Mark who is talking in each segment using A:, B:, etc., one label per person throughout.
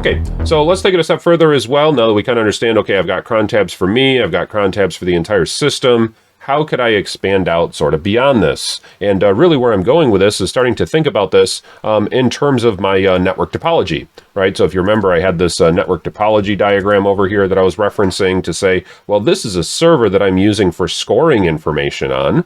A: Okay, so let's take it a step further as well. Now that we kind of understand, okay, I've got cron tabs for me, I've got cron tabs for the entire system. How could I expand out sort of beyond this? And really where I'm going with this is starting to think about this in terms of my network topology, right? So if you remember, I had this network topology diagram over here that I was referencing to say, well, this is a server that I'm using for scoring information on.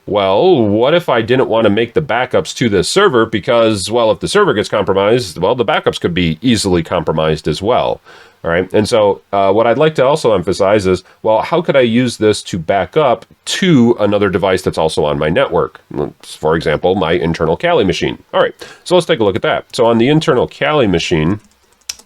A: Well, what if I didn't want to make the backups to this server because, well, if the server gets compromised, well, the backups could be easily compromised as well. All right. And so what I'd like to also emphasize is, well, how could I use this to back up to another device that's also on my network? For example, my internal Kali machine. All right. So let's take a look at that. So on the internal Kali machine,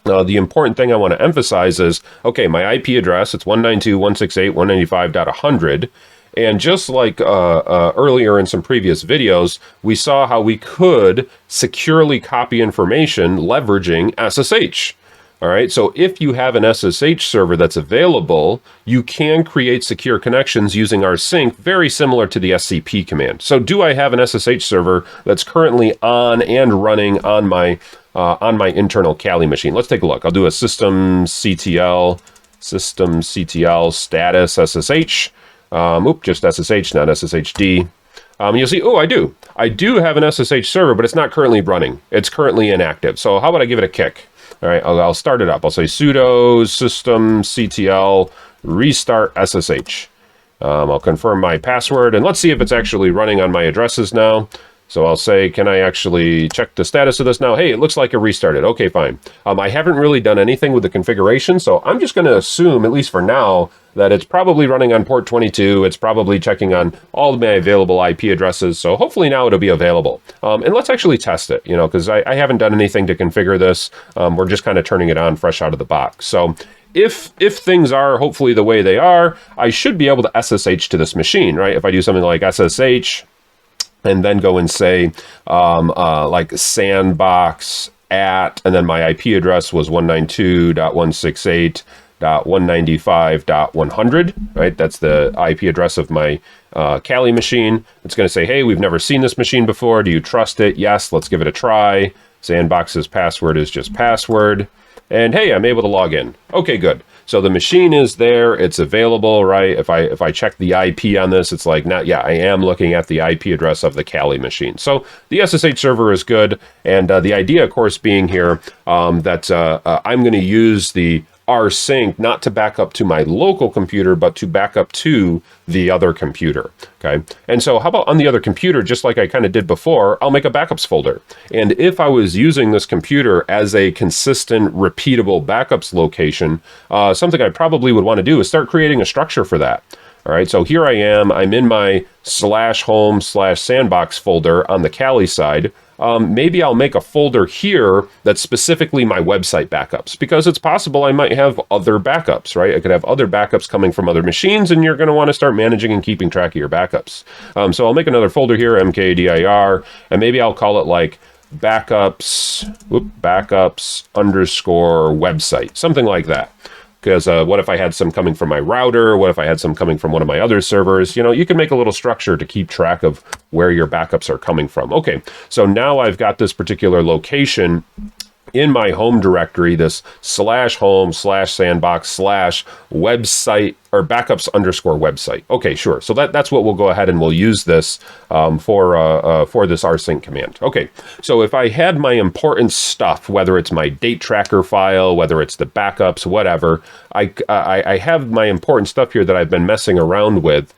A: the important thing I want to emphasize is, okay, my IP address, it's 192.168.195.100. And just like earlier in some previous videos, we saw how we could securely copy information leveraging SSH. All right, so if you have an SSH server that's available, you can create secure connections using Rsync, very similar to the SCP command. So do I have an SSH server that's currently on and running on my internal Kali machine? Let's take a look. I'll do a systemctl status SSH. Just SSH, not SSHD. You'll see, I do have an SSH server, but it's not currently running. It's currently inactive. So how about I give it a kick? All right, I'll start it up. I'll say sudo systemctl restart SSH. I'll confirm my password, and let's see if it's actually running on my addresses now. So I'll say, can I actually check the status of this now? Hey, it looks like it restarted. Okay, fine. I haven't really done anything with the configuration, so I'm just going to assume, at least for now, that it's probably running on port 22. It's probably checking on all of my available IP addresses. So hopefully now it'll be available. And let's actually test it, because I haven't done anything to configure this. We're just kind of turning it on fresh out of the box. So if things are hopefully the way they are, I should be able to SSH to this machine, right? If I do something like SSH, and then go and say like sandbox at, and then my IP address was 192.168.195.100, right? That's the IP address of my Kali machine. It's going to say, hey, we've never seen this machine before. Do you trust it? Yes, let's give it a try. Sandbox's password is just password. And hey, I'm able to log in. Okay, good. So the machine is there, it's available, right? If I check the IP on this, it's like, I am looking at the IP address of the Kali machine. So the SSH server is good. And the idea, of course, being here that I'm going to use the Rsync not to back up to my local computer, but to back up to the other computer, okay? And so how about on the other computer, just like I kind of did before, I'll make a backups folder. And if I was using this computer as a consistent, repeatable backups location, something I probably would want to do is start creating a structure for that. All right, so here I am, I'm in my /home/sandbox folder on the Kali side. Maybe I'll make a folder here that's specifically my website backups, because it's possible I might have other backups, right? I could have other backups coming from other machines, and you're going to want to start managing and keeping track of your backups. So I'll make another folder here, mkdir, and maybe I'll call it like backups _website, something like that. Because what if I had some coming from my router? What if I had some coming from one of my other servers? You can make a little structure to keep track of where your backups are coming from. Okay, so now I've got this particular location in my home directory, this /home/sandbox/website or backups _website. Okay, sure. So that's what we'll go ahead and we'll use this for this Rsync command. Okay, so if I had my important stuff, whether it's my date tracker file, whether it's the backups, whatever, I have my important stuff here that I've been messing around with.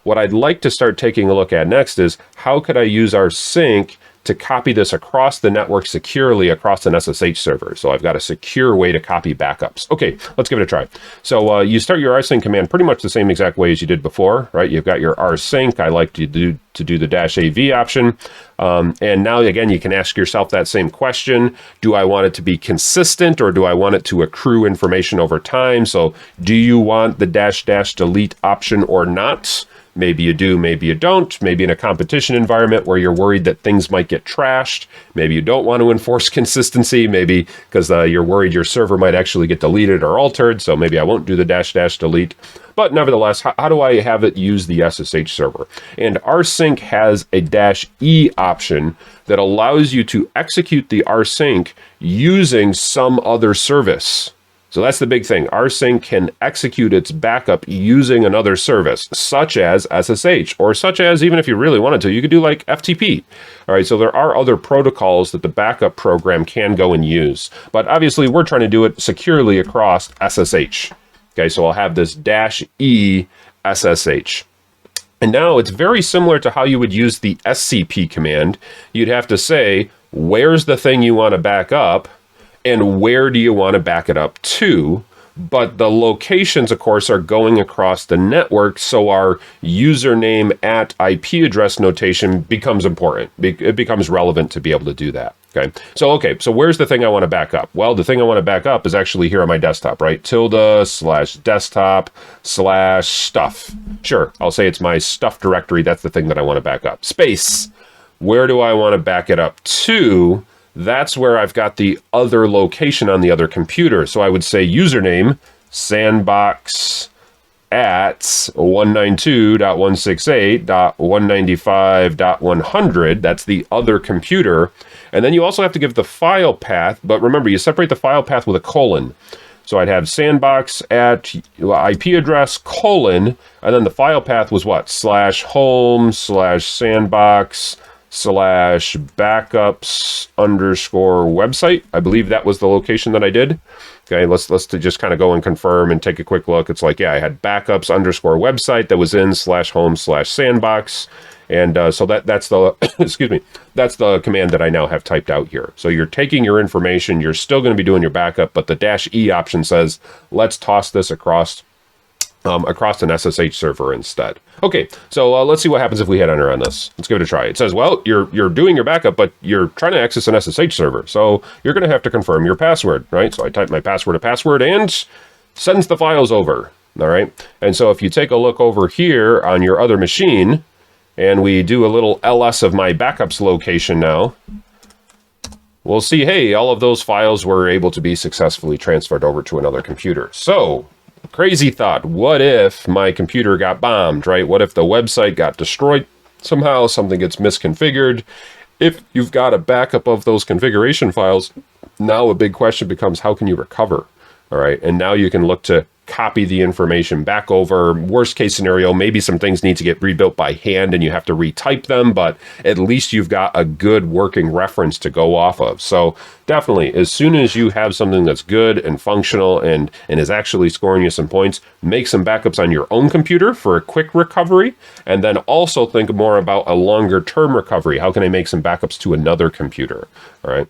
A: What I'd like to start taking a look at next is how could I use Rsync to copy this across the network securely across an SSH server. So I've got a secure way to copy backups. Okay, let's give it a try. So you start your rsync command pretty much the same exact way as you did before, right? You've got your rsync. I like to do the -AV option. And now, again, you can ask yourself that same question. Do I want it to be consistent, or do I want it to accrue information over time? So do you want the --delete option or not? Maybe you do, maybe you don't. Maybe in a competition environment where you're worried that things might get trashed. Maybe you don't want to enforce consistency. Maybe because you're worried your server might actually get deleted or altered. So maybe I won't do the -- delete. But nevertheless, how do I have it use the SSH server? And Rsync has a -e option that allows you to execute the Rsync using some other service. So that's the big thing. Rsync can execute its backup using another service, such as SSH, or such as, even if you really wanted to, you could do like FTP. All right, so there are other protocols that the backup program can go and use. But obviously, we're trying to do it securely across SSH. Okay, so I'll have this -e SSH. And now it's very similar to how you would use the SCP command. You'd have to say, where's the thing you want to back up? And where do you want to back it up to? But the locations, of course, are going across the network, so our username at IP address notation becomes important. It becomes relevant to be able to do that. Okay, so where's the thing I want to back up? Well, the thing I want to back up is actually here on my desktop, right? ~desktop/stuff. Sure, I'll say it's my stuff directory. That's the thing that I want to back up. Space. Where do I want to back it up to? That's where I've got the other location on the other computer. So I would say username sandbox at 192.168.195.100. That's the other computer. And then you also have to give the file path. But remember, you separate the file path with a colon. So I'd have sandbox at IP address colon. And then the file path was what? /home/sandbox /backups_website. I believe that was the location that I did. Okay, let's just kind of go and confirm and take a quick look. It's like, yeah, I had backups_website that was in /home/sandbox. And so that's the, excuse me, that's the command that I now have typed out here. So you're taking your information, you're still going to be doing your backup, but the -e option says, let's toss this across an SSH server instead. Okay, so let's see what happens if we hit enter on this. Let's give it a try. It says, well, you're doing your backup, but you're trying to access an SSH server. So you're going to have to confirm your password, right? So I type my password and sends the files over, all right? And so if you take a look over here on your other machine, and we do a little ls of my backups location now, we'll see, hey, all of those files were able to be successfully transferred over to another computer. So, crazy thought, what if my computer got bombed, right? What if the website got destroyed somehow, something gets misconfigured? If you've got a backup of those configuration files, now a big question becomes, how can you recover? All right, and now you can look to copy the information back over. Worst case scenario, maybe some things need to get rebuilt by hand and you have to retype them, but at least you've got a good working reference to go off of. So definitely, as soon as you have something that's good and functional and is actually scoring you some points, make some backups on your own computer for a quick recovery, and then also think more about a longer term recovery. How can I make some backups to another computer? All right.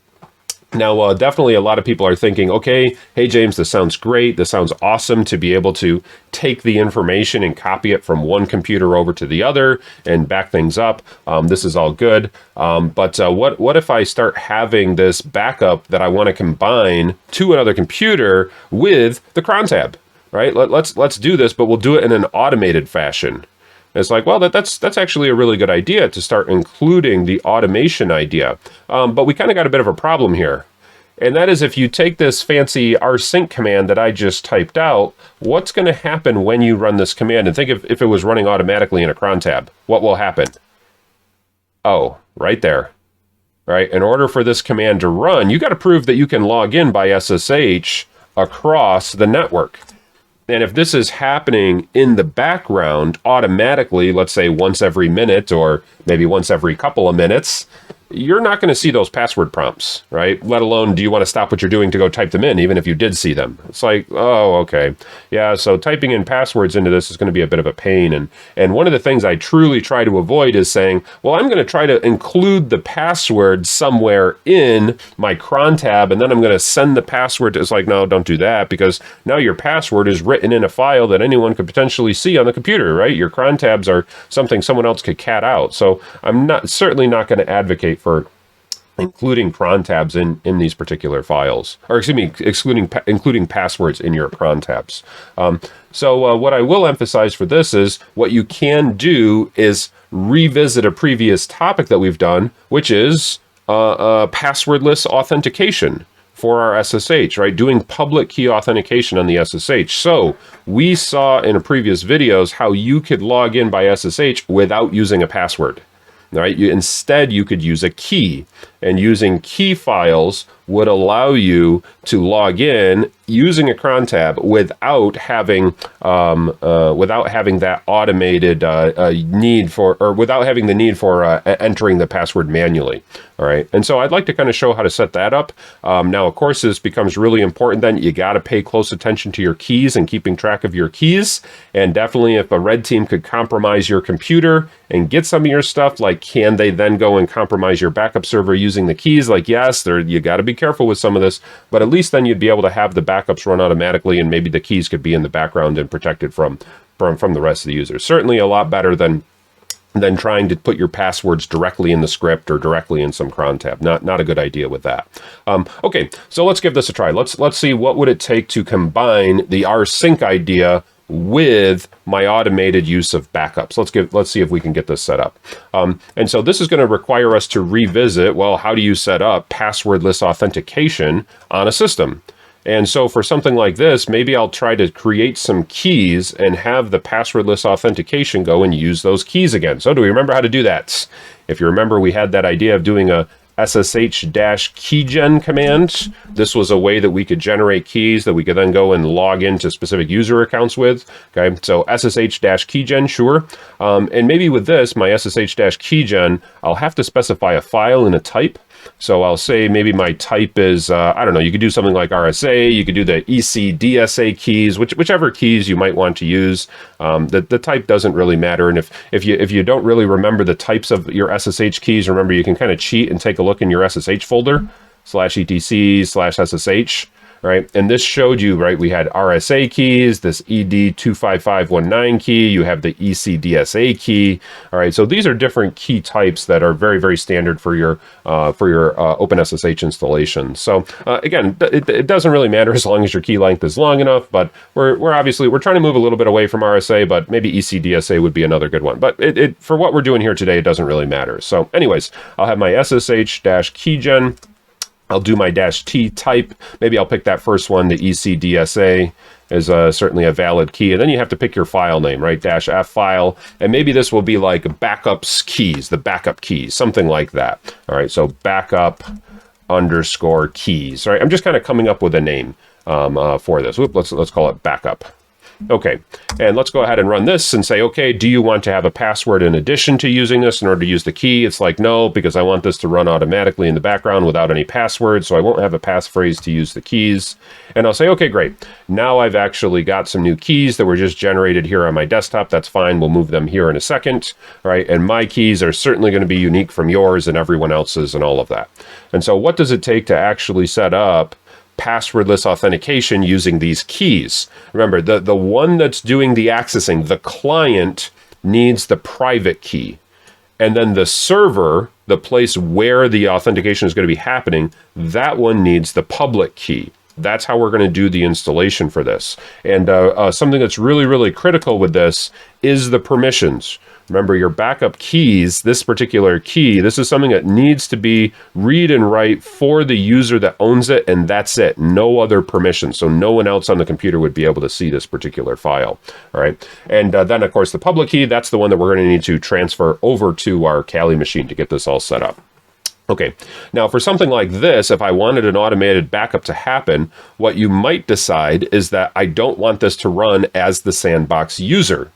A: Now, definitely a lot of people are thinking, okay, hey, James, this sounds great. This sounds awesome to be able to take the information and copy it from one computer over to the other and back things up. This is all good. But what if I start having this backup that I want to combine to another computer with the crontab, right? Let's do this, but we'll do it in an automated fashion. It's like, well, that's actually a really good idea to start including the automation idea. But we kind of got a bit of a problem here. And that is, if you take this fancy rsync command that I just typed out, what's going to happen when you run this command? And think if it was running automatically in a cron tab, what will happen? Oh, right there. Right? In order for this command to run, you got to prove that you can log in by SSH across the network. And if this is happening in the background automatically, let's say once every minute or maybe once every couple of minutes, you're not going to see those password prompts, right? Let alone, do you want to stop what you're doing to go type them in, even if you did see them? It's like, oh, okay. Yeah, so typing in passwords into this is going to be a bit of a pain. And one of the things I truly try to avoid is saying, well, I'm going to try to include the password somewhere in my cron tab, and then I'm going to send the password to, it's like, no, don't do that, because now your password is written in a file that anyone could potentially see on the computer, right? Your cron tabs are something someone else could cat out. So I'm certainly not going to advocate for including cron tabs in these particular files, or excuse me, including passwords in your cron tabs. So what I will emphasize for this is what you can do is revisit a previous topic that we've done, which is passwordless authentication for our SSH, right? Doing public key authentication on the SSH. So we saw in a previous videos how you could log in by SSH without using a password. Right? Instead, you could use a key, and using key files would allow you to log in using a cron tab without having that automated need for, or without having the need for entering the password manually. All right, and so I'd like to kind of show how to set that up. Now, of course, this becomes really important. Then you got to pay close attention to your keys and keeping track of your keys. And definitely, if a red team could compromise your computer and get some of your stuff, like can they then go and compromise your backup server using the keys? Like, yes, you got to be careful with some of this, but at least then you'd be able to have the backups run automatically, and maybe the keys could be in the background and protected from the rest of the users. Certainly a lot better than trying to put your passwords directly in the script or directly in some cron tab. Not a good idea with that. Okay, so let's give this a try. Let's see what would it take to combine the Rsync idea with my automated use of backups. Let's see if we can get this set up. And so this is going to require us to revisit, well, how do you set up passwordless authentication on a system? And so for something like this, maybe I'll try to create some keys and have the passwordless authentication go and use those keys again. So do we remember how to do that? If you remember, we had that idea of doing a ssh-keygen command. This was a way that we could generate keys that we could then go and log into specific user accounts with. Okay, so ssh-keygen, sure. And maybe with this, my ssh-keygen, I'll have to specify a file and a type. So I'll say maybe my type is, I don't know, you could do something like RSA, you could do the ECDSA keys, whichever keys you might want to use. The type doesn't really matter. And if you don't really remember the types of your SSH keys, remember you can kind of cheat and take a look in your SSH folder, /etc/SSH. Right, and this showed you, right, we had RSA keys, this ED25519 key, you have the ECDSA key. All right, so these are different key types that are very, very standard for your OpenSSH installation. So again, it doesn't really matter as long as your key length is long enough, but we're trying to move a little bit away from RSA, but maybe ECDSA would be another good one. But for what we're doing here today, it doesn't really matter. So anyways, I'll have my SSH-keygen. I'll do my -t type. Maybe I'll pick that first one. The ECDSA is certainly a valid key. And then you have to pick your file name, right? -f file. And maybe this will be like backups keys, the backup keys, something like that. All right, so backup _ keys. All right, I'm just kind of coming up with a name for this. Let's call it backup. Okay, and let's go ahead and run this and say, okay, do you want to have a password in addition to using this in order to use the key? It's like, no, because I want this to run automatically in the background without any password, so I won't have a passphrase to use the keys. And I'll say, okay, great. Now I've actually got some new keys that were just generated here on my desktop. That's fine. We'll move them here in a second, right? And my keys are certainly going to be unique from yours and everyone else's and all of that. And so what does it take to actually set up passwordless authentication using these keys? Remember, the one that's doing the accessing, the client, needs the private key. And then the server, the place where the authentication is going to be happening, that one needs the public key. That's how we're going to do the installation for this. And something that's really, really critical with this is the permissions. Remember, your backup keys, this particular key, this is something that needs to be read and write for the user that owns it, and that's it. No other permissions. So no one else on the computer would be able to see this particular file. All right. And then, of course, the public key, that's the one that we're going to need to transfer over to our Kali machine to get this all set up. Okay, now for something like this, if I wanted an automated backup to happen, what you might decide is that I don't want this to run as the sandbox user.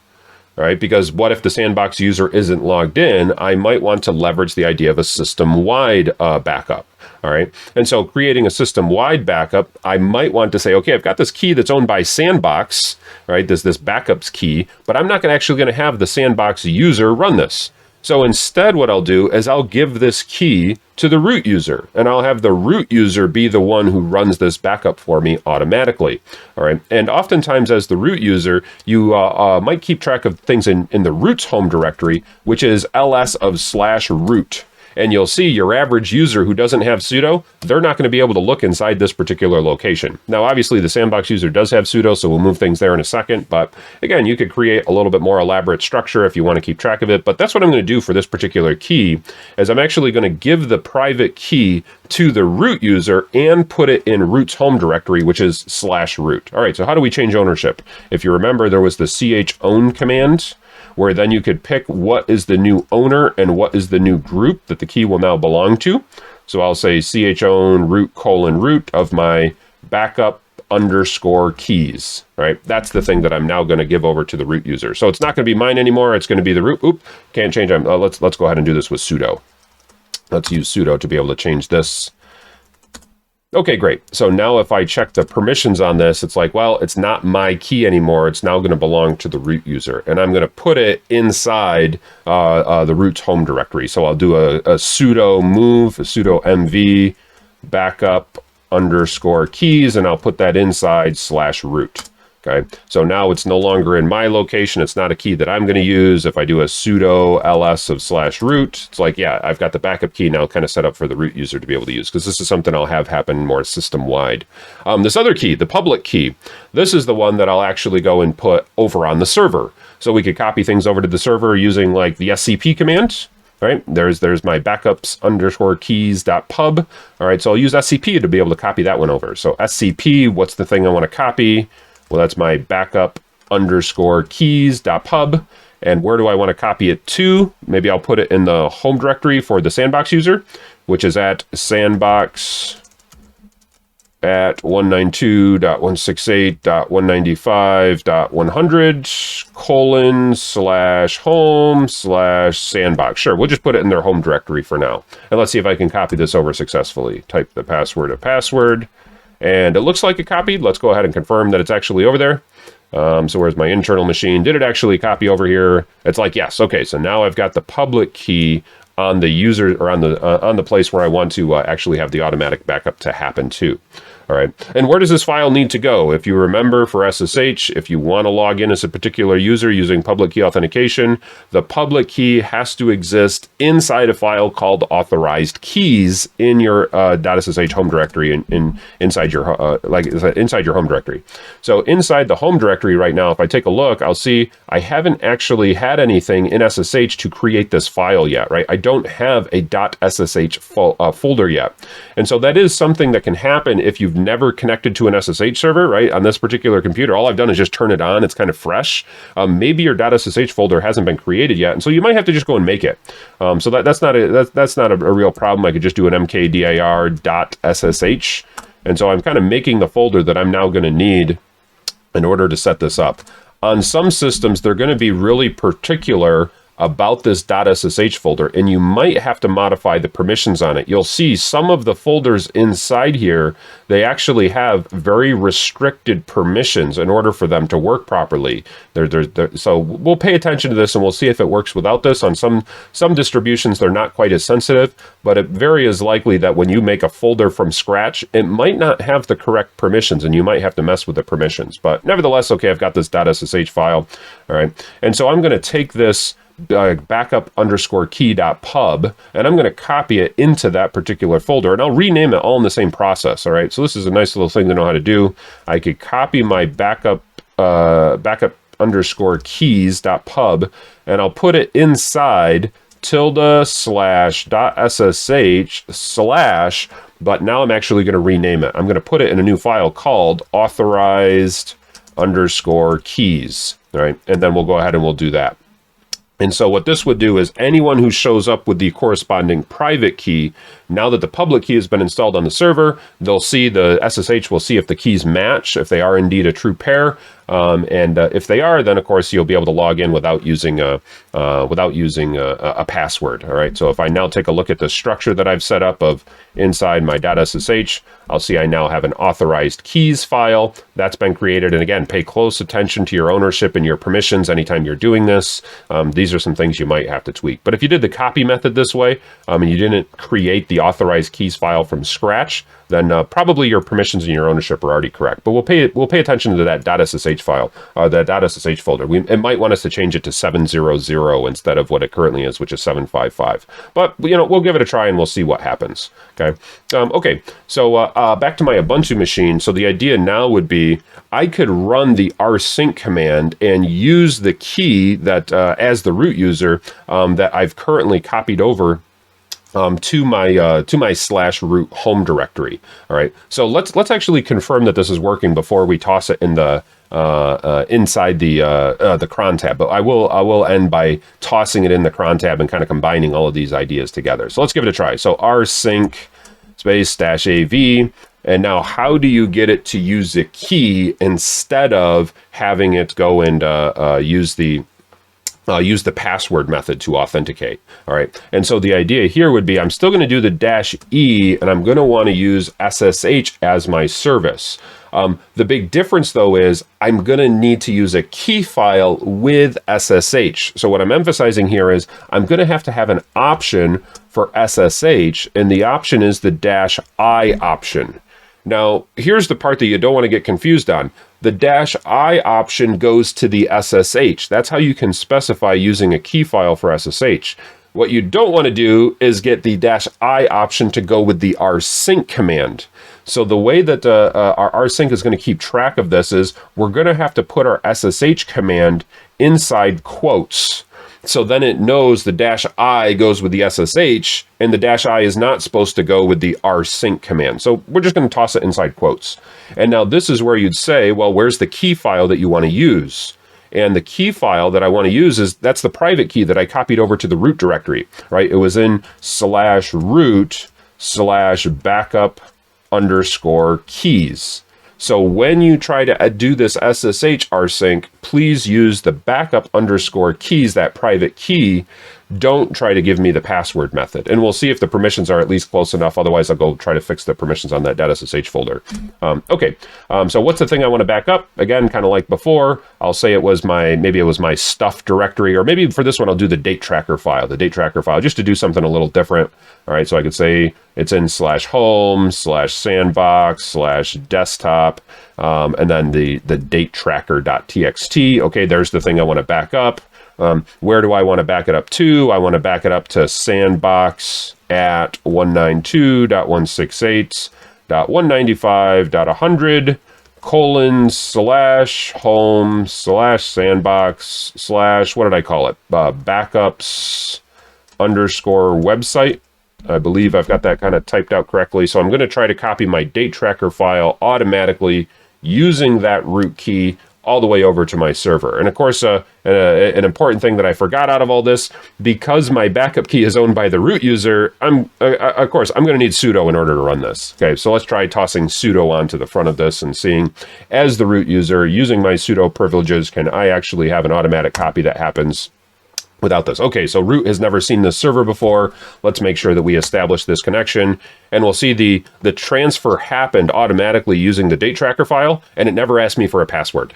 A: All right, because what if the sandbox user isn't logged in? I might want to leverage the idea of a system-wide backup. All right, and so creating a system-wide backup, I might want to say, okay, I've got this key that's owned by Sandbox, right? This backups key, but I'm not actually going to have the Sandbox user run this. So instead, what I'll do is I'll give this key to the root user, and I'll have the root user be the one who runs this backup for me automatically. All right, and oftentimes as the root user, you might keep track of things in the root's home directory, which is ls of /root. And you'll see your average user who doesn't have sudo, they're not going to be able to look inside this particular location. Now, obviously, the sandbox user does have sudo, so we'll move things there in a second. But again, you could create a little bit more elaborate structure if you want to keep track of it. But that's what I'm going to do for this particular key, is I'm actually going to give the private key to the root user and put it in root's home directory, which is /root. All right, so how do we change ownership? If you remember, there was the chown command, where then you could pick what is the new owner and what is the new group that the key will now belong to. So I'll say chown root of my backup _ keys, right? That's the thing that I'm now going to give over to the root user. So it's not going to be mine anymore. It's going to be the root. Oop, can't change. Let's go ahead and do this with sudo. Let's use sudo to be able to change this. Okay, great. So now if I check the permissions on this, it's like, well, it's not my key anymore. It's now going to belong to the root user. And I'm going to put it inside the root's home directory. So I'll do a sudo move, a sudo mv backup _ keys, and I'll put that inside /root. Okay, so now it's no longer in my location. It's not a key that I'm going to use. If I do a sudo ls of /root, it's like, yeah, I've got the backup key now kind of set up for the root user to be able to use, because this is something I'll have happen more system-wide. This other key, the public key, this is the one that I'll actually go and put over on the server. So we could copy things over to the server using like the scp command. Right, there's my backups _ keys.pub. All right, so I'll use scp to be able to copy that one over. So scp, what's the thing I want to copy? Well, that's my backup _ keys.pub. And where do I want to copy it to? Maybe I'll put it in the home directory for the sandbox user, which is at sandbox at 192.168.195.100 /home/sandbox. Sure, we'll just put it in their home directory for now. And let's see if I can copy this over successfully. Type the password of password. And it looks like it copied. Let's go ahead and confirm that it's actually over there. So where's my internal machine? Did it actually copy over here? It's like, yes. Okay, so now I've got the public key on the user, or on the place where I want to actually have the automatic backup to happen to. All right, and where does this file need to go? If you remember, for SSH, if you want to log in as a particular user using public key authentication, the public key has to exist inside a file called authorized keys in your .ssh home directory, inside your inside your home directory. So inside the home directory right now, if I take a look, I'll see I haven't actually had anything in SSH to create this file yet, right? I don't have a .ssh folder yet. And so that is something that can happen if you've never connected to an SSH server, right? On this particular computer, all I've done is just turn it on. It's kind of fresh. Maybe your .ssh folder hasn't been created yet, and so you might have to just go and make it. So that's not a real problem. I could just do an mkdir.ssh, and so I'm kind of making the folder that I'm now going to need in order to set this up. On some systems, they're going to be really particular about this .ssh folder, and you might have to modify the permissions on it. You'll see some of the folders inside here, they actually have very restricted permissions in order for them to work properly. So we'll pay attention to this, and we'll see if it works without this. On some distributions, they're not quite as sensitive, but it very is likely that when you make a folder from scratch, it might not have the correct permissions, and you might have to mess with the permissions. But nevertheless, okay, I've got this .ssh file, all right, and so I'm going to take this backup _ key.pub, and I'm going to copy it into that particular folder, and I'll rename it all in the same process. All right, so this is a nice little thing to know how to do. I could copy my backup _ keys.pub, and I'll put it inside //.ssh/, but now I'm actually going to rename it. I'm going to put it in a new file called authorized _ keys. All right, and then we'll go ahead and we'll do that. And so what this would do is anyone who shows up with the corresponding private key, now that the public key has been installed on the server, they'll see the SSH will see if the keys match, if they are indeed a true pair. If they are, then of course you'll be able to log in without using a password. All right. So if I now take a look at the structure that I've set up of inside my .ssh, I'll see I now have an authorized keys file that's been created. And again, pay close attention to your ownership and your permissions anytime you're doing this. These are some things you might have to tweak. But if you did the copy method this way, and you didn't create the authorized keys file from scratch, then probably your permissions and your ownership are already correct. But we'll pay attention to that .ssh .ssh file, the .ssh folder. It might want us to change it to 700 instead of what it currently is, which is 755. But we'll give it a try and we'll see what happens. Okay. Okay. So back to my Ubuntu machine. So the idea now would be I could run the rsync command and use the key that as the root user that I've currently copied over to my /root home directory. All right. So let's actually confirm that this is working before we toss it in the inside the cron tab. But I will end by tossing it in the cron tab and kind of combining all of these ideas together. So let's give it a try. So rsync space -av. And now how do you get it to use a key instead of having it go and use the password method to authenticate? All right. And so the idea here would be I'm still going to do the -e and I'm going to want to use SSH as my service. The big difference though is I'm going to need to use a key file with SSH. So what I'm emphasizing here is I'm going to have an option for SSH, and the option is the -i option. Now, here's the part that you don't want to get confused on. The -i option goes to the SSH. That's how you can specify using a key file for SSH. What you don't want to do is get the -i option to go with the rsync command. So the way that our rsync is going to keep track of this is we're going to have to put our SSH command inside quotes. So then it knows the -i goes with the SSH, and the -i is not supposed to go with the rsync command. So we're just going to toss it inside quotes. And now this is where you'd say, well, where's the key file that you want to use? And the key file that I want to use that's the private key that I copied over to the root directory, right? It was in /root/backup_keys. So when you try to do this SSH rsync, please use the backup_keys, that private key. Don't try to give me the password method. And we'll see if the permissions are at least close enough. Otherwise, I'll go try to fix the permissions on that .ssh folder. Okay, so what's the thing I want to back up? Again, kind of like before, I'll say maybe it was my stuff directory, or maybe for this one, I'll do the date tracker file, just to do something a little different. All right, so I could say it's in /home/sandbox/desktop, and then the date tracker.txt. Okay, there's the thing I want to back up. Where do I want to back it up to? I want to back it up to sandbox at 192.168.195.100 :/home/sandbox/ what did I call it? Backups_website. I believe I've got that kind of typed out correctly. So I'm going to try to copy my date tracker file automatically using that root key all the way over to my server. And of course, an important thing that I forgot out of all this, because my backup key is owned by the root user, of course, I'm going to need sudo in order to run this. Okay, so let's try tossing sudo onto the front of this and seeing, as the root user, using my sudo privileges, can I actually have an automatic copy that happens without this? Okay, so root has never seen this server before. Let's make sure that we establish this connection, and we'll see the transfer happened automatically using the date tracker file, and it never asked me for a password.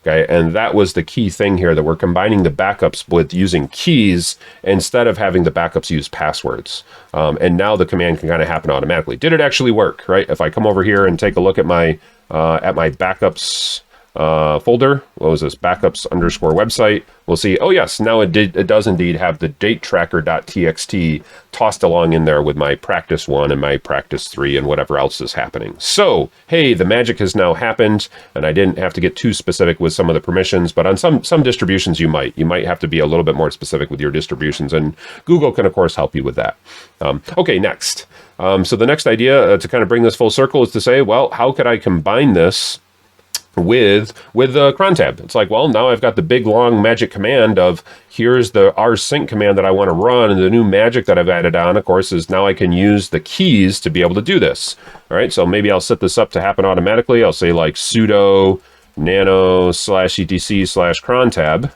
A: Okay, and that was the key thing here, that we're combining the backups with using keys instead of having the backups use passwords. And now the command can kind of happen automatically. Did it actually work, right? If I come over here and take a look at my backups folder, what was this, backups_website, we'll see, oh yes, now it does indeed have the date tracker.txt tossed along in there with my practice 1 and my practice 3 and whatever else is happening. So, hey, the magic has now happened, and I didn't have to get too specific with some of the permissions, but on some distributions you might have to be a little bit more specific with your distributions, and Google can of course help you with that. Okay, next. So the next idea to kind of bring this full circle is to say, well, how could I combine this with the cron tab? It's like, well, now I've got the big long magic command of, here's the rsync command that I want to run, and the new magic that I've added on, of course, is now I can use the keys to be able to do this. All right, so maybe I'll set this up to happen automatically. I'll say like sudo nano/etc/crontab,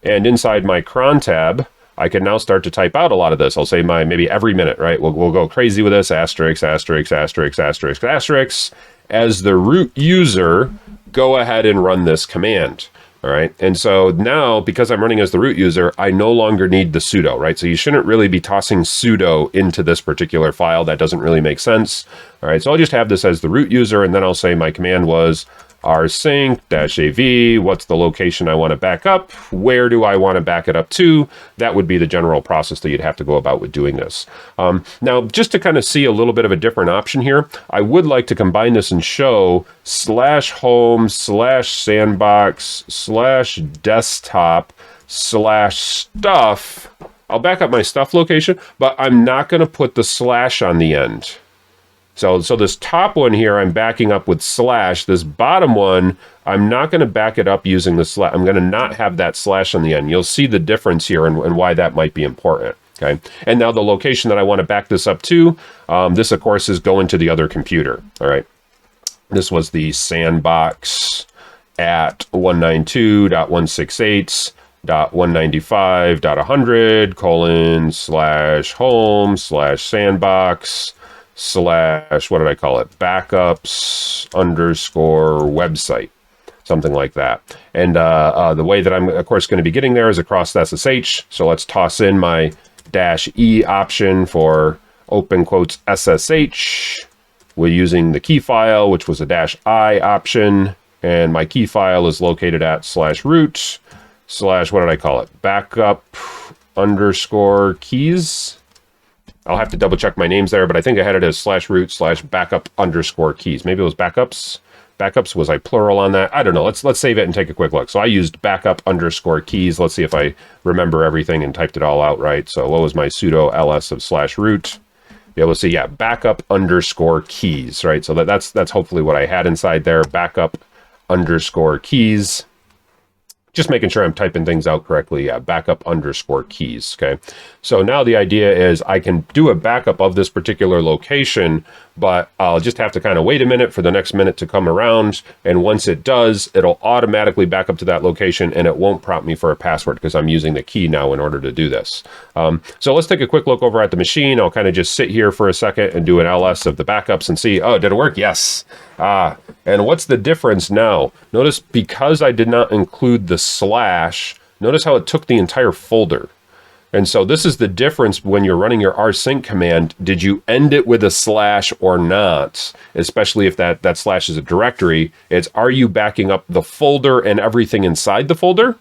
A: and inside my cron tab, I can now start to type out a lot of this. I'll say maybe every minute, right? We'll go crazy with this, asterisk, asterisk, asterisk, asterisk, asterisk. As the root user, go ahead and run this command. All right. And so now, because I'm running as the root user, I no longer need the sudo, right? So you shouldn't really be tossing sudo into this particular file. That doesn't really make sense. All right. So I'll just have this as the root user, and then I'll say my command was rsync -av, what's the location I want to back up, where do I want to back it up to. That would be the general process that you'd have to go about with doing this. Now, just to kind of see a little bit of a different option here, I would like to combine this and show /home /sandbox /desktop /stuff. I'll back up my stuff location, but I'm not going to put the / on the end. So this top one here, I'm backing up with /. This bottom one, I'm not going to back it up using the /. I'm going to not have that / on the end. You'll see the difference here and why that might be important. Okay. And now the location that I want to back this up to, this of course is going to the other computer. All right. This was the sandbox at 192.168.195.100:/home/sandbox/ what did I call it? Backups_website, something like that. And the way that I'm, of course, going to be getting there is across SSH. So let's toss in my -e option for open quotes SSH. We're using the key file, which was a -i option. And my key file is located at /root/ what did I call it? Backup_keys. I'll have to double check my names there, but I think I had it as /root/ backup_keys. Maybe it was backups. Backups, was I plural on that? I don't know. Let's save it and take a quick look. So I used backup_keys. Let's see if I remember everything and typed it all out right. So what was my sudo ls of /root? Be able to see, yeah, backup_keys, right? So that's hopefully what I had inside there. Backup_keys. Just making sure I'm typing things out correctly. Yeah, backup_keys. Okay. So now the idea is I can do a backup of this particular location, but I'll just have to kind of wait a minute for the next minute to come around. And once it does, it'll automatically back up to that location and it won't prompt me for a password because I'm using the key now in order to do this. So let's take a quick look over at the machine. I'll kind of just sit here for a second and do an ls of the backups and see, oh, did it work? Yes. And what's the difference now? Notice because I did not include the /, notice how it took the entire folder. And so this is the difference when you're running your rsync command. Did you end it with a / or not? Especially if that / is a directory. It's, are you backing up the folder and everything inside the folder?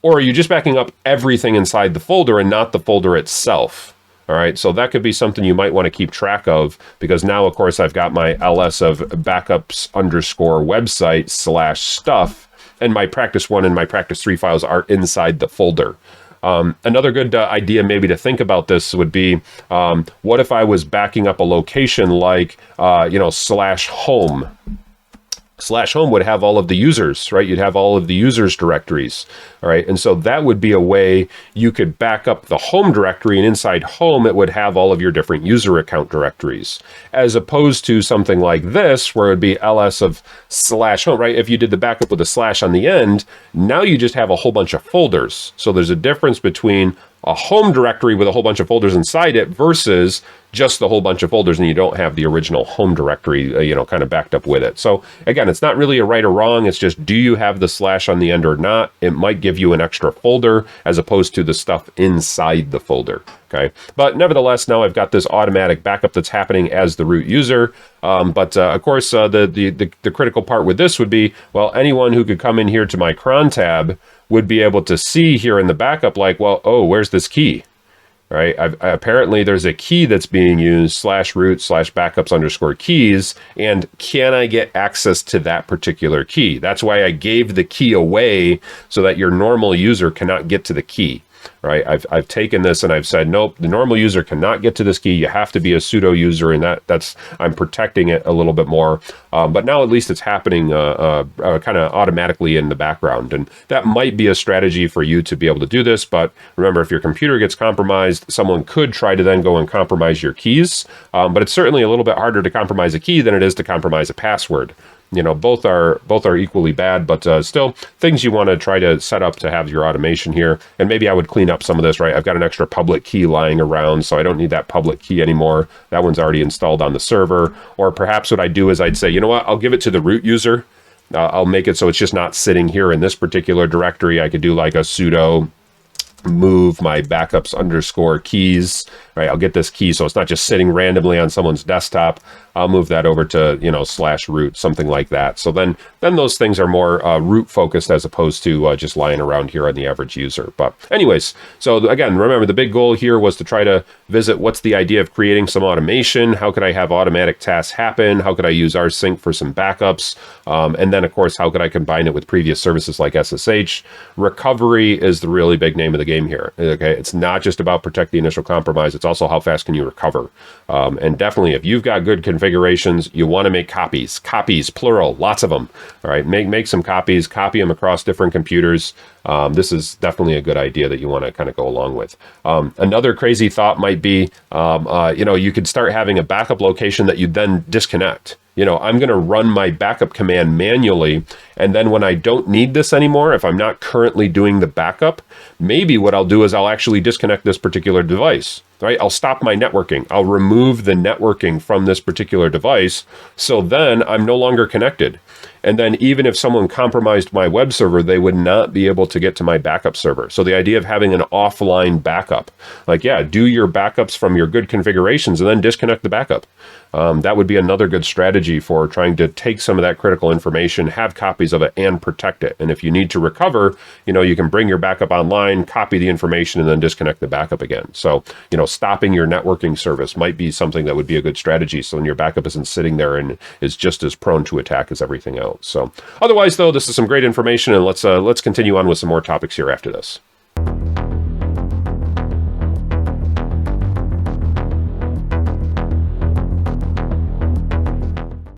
A: Or are you just backing up everything inside the folder and not the folder itself? All right, so that could be something you might want to keep track of, because now, of course, I've got my ls of backups_website /stuff, and my practice1 and my practice3 files are inside the folder. Another good idea maybe to think about this would be, what if I was backing up a location like, /home? /home would have all of the users, right? You'd have all of the users directories, all right? And so that would be a way you could back up the home directory, and inside home, it would have all of your different user account directories, as opposed to something like this, where it would be ls of /home, right? If you did the backup with a / on the end, now you just have a whole bunch of folders. So there's a difference between a home directory with a whole bunch of folders inside it versus just the whole bunch of folders and you don't have the original home directory, kind of backed up with it. So again, it's not really a right or wrong. It's just, do you have the / on the end or not? It might give you an extra folder as opposed to the stuff inside the folder. Okay. But nevertheless, now I've got this automatic backup that's happening as the root user. But of course, the critical part with this would be, well, anyone who could come in here to my cron tab would be able to see here in the backup, like, well, oh, where's this key? Right? Apparently there's a key that's being used, /root/ backups_keys, and can I get access to that particular key? That's why I gave the key away, so that your normal user cannot get to the key. Right? I've taken this and I've said, nope, the normal user cannot get to this key. You have to be a pseudo user, and that's I'm protecting it a little bit more. But now at least it's happening kind of automatically in the background, and that might be a strategy for you to be able to do this. But remember, if your computer gets compromised, someone could try to then go and compromise your keys. But it's certainly a little bit harder to compromise a key than it is to compromise a password. Both are equally bad, but still things you want to try to set up to have your automation here. And maybe I would clean up some of this, right? I've got an extra public key lying around, so I don't need that public key anymore. That one's already installed on the server. Or perhaps what I do is I'd say, you know what, I'll give it to the root user. I'll make it so it's just not sitting here in this particular directory. I could do like a sudo move my backups_keys right? I'll get this key so it's not just sitting randomly on someone's desktop. I'll move that over to, you know, /root, something like that. So then those things are more root focused as opposed to just lying around here on the average user. But anyways, so again, remember the big goal here was to try to visit what's the idea of creating some automation. How could I have automatic tasks happen? How could I use Rsync for some backups? And then of course, how could I combine it with previous services like SSH? Recovery is the really big name of the game here. Okay, it's not just about protect the initial compromise. It's also how fast can you recover. And definitely, if you've got good configurations, you want to make copies, plural, lots of them. All right, make some copies, copy them across different computers. This is definitely a good idea that you want to kind of go along with. Another crazy thought might be, you know, you could start having a backup location that you then disconnect. You know, I'm going to run my backup command manually, and then when I don't need this anymore, if I'm not currently doing the backup, maybe what I'll do is I'll actually disconnect this particular device, right? I'll stop my networking. I'll remove the networking from this particular device, so then I'm no longer connected. And then even if someone compromised my web server, they would not be able to get to my backup server. So the idea of having an offline backup, like, yeah, do your backups from your good configurations and then disconnect the backup. That would be another good strategy for trying to take some of that critical information, have copies of it, and protect it. And if you need to recover, you know, you can bring your backup online, copy the information, and then disconnect the backup again. So, you know, stopping your networking service might be something that would be a good strategy. So when your backup isn't sitting there and is just as prone to attack as everything else. So otherwise, though, this is some great information, and let's continue on with some more topics here after this.